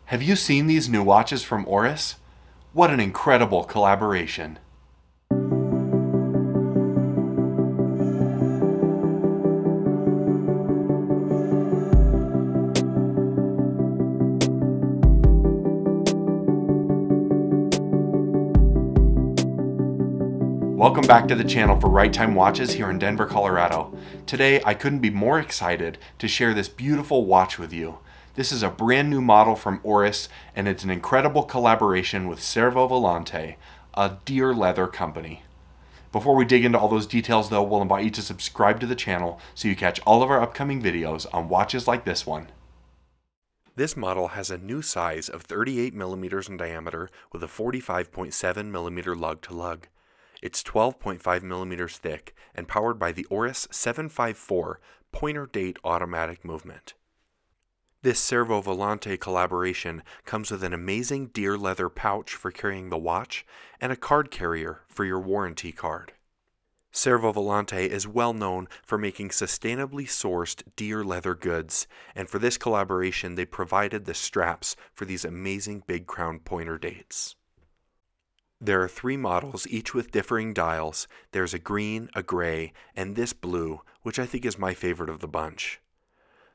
Have you seen these new watches from Oris? What an incredible collaboration. Welcome back to the channel for Right Time Watches here in Denver, Colorado. Today I couldn't be more excited to share this beautiful watch with you. This is a brand new model from Oris, and it's an incredible collaboration with Cervo Volante, a deer leather company. Before we dig into all those details though, we'll invite you to subscribe to the channel so you catch all of our upcoming videos on watches like this one. This model has a new size of 38 millimeters in diameter with a 45.7 millimeter lug to lug. It's 12.5 millimeters thick and powered by the Oris 754 pointer date automatic movement. This Cervo Volante collaboration comes with an amazing deer leather pouch for carrying the watch and a card carrier for your warranty card. Cervo Volante is well known for making sustainably sourced deer leather goods, and for this collaboration they provided the straps for these amazing big crown pointer dates. There are 3 models, each with differing dials. There's a green, a gray, and this blue, which I think is my favorite of the bunch.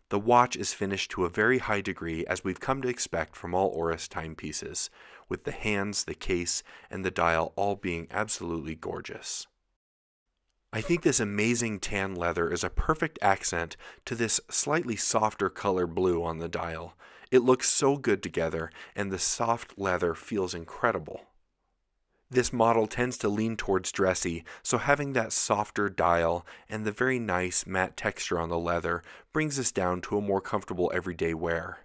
The watch is finished to a very high degree, as we've come to expect from all Oris timepieces, with the hands, the case, and the dial all being absolutely gorgeous. I think this amazing tan leather is a perfect accent to this slightly softer color blue on the dial. It looks so good together, and the soft leather feels incredible. This model tends to lean towards dressy, so having that softer dial and the very nice matte texture on the leather brings us down to a more comfortable everyday wear.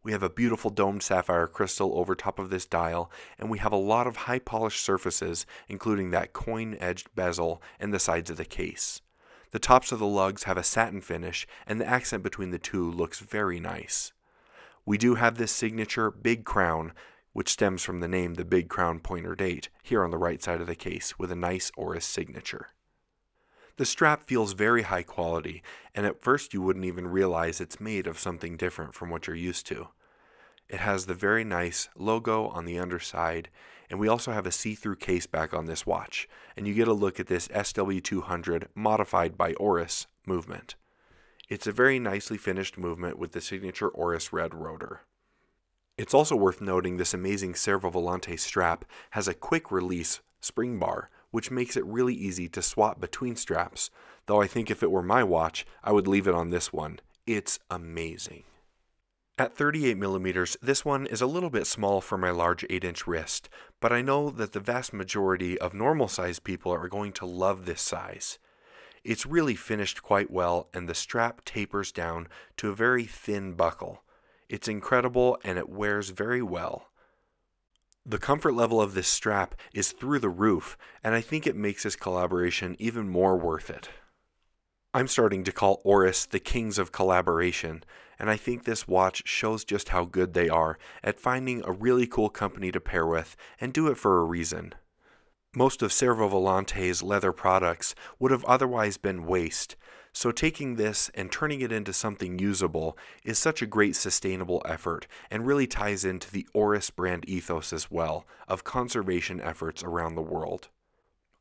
We have a beautiful domed sapphire crystal over top of this dial, and we have a lot of high polished surfaces, including that coin-edged bezel and the sides of the case. The tops of the lugs have a satin finish, and the accent between the two looks very nice. We do have this signature big crown, which stems from the name the Big Crown Pointer Date, here on the right side of the case with a nice Oris signature. The strap feels very high quality, and at first you wouldn't even realize it's made of something different from what you're used to. It has the very nice logo on the underside, and we also have a see-through case back on this watch, and you get a look at this SW200 modified by Oris movement. It's a very nicely finished movement with the signature Oris red rotor. It's also worth noting this amazing Cervo Volante strap has a quick release spring bar, which makes it really easy to swap between straps, though I think if it were my watch, I would leave it on this one. It's amazing. At 38 millimeters, this one is a little bit small for my large 8-inch wrist, but I know that the vast majority of normal-sized people are going to love this size. It's really finished quite well, and the strap tapers down to a very thin buckle. It's incredible, and it wears very well. The comfort level of this strap is through the roof, and I think it makes this collaboration even more worth it. I'm starting to call Oris the kings of collaboration, and I think this watch shows just how good they are at finding a really cool company to pair with and do it for a reason. Most of Cervo Volante's leather products would have otherwise been waste, so taking this and turning it into something usable is such a great sustainable effort and really ties into the Oris brand ethos as well of conservation efforts around the world.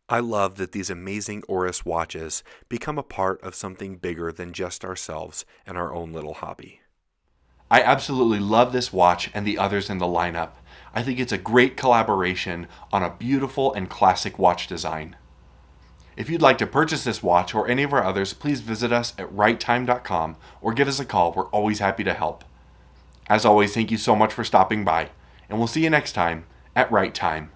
I love that these amazing Oris watches become a part of something bigger than just ourselves and our own little hobby. I absolutely love this watch and the others in the lineup. I think it's a great collaboration on a beautiful and classic watch design. If you'd like to purchase this watch or any of our others, please visit us at righttime.com or give us a call. We're always happy to help. As always, thank you so much for stopping by, and we'll see you next time at Right Time.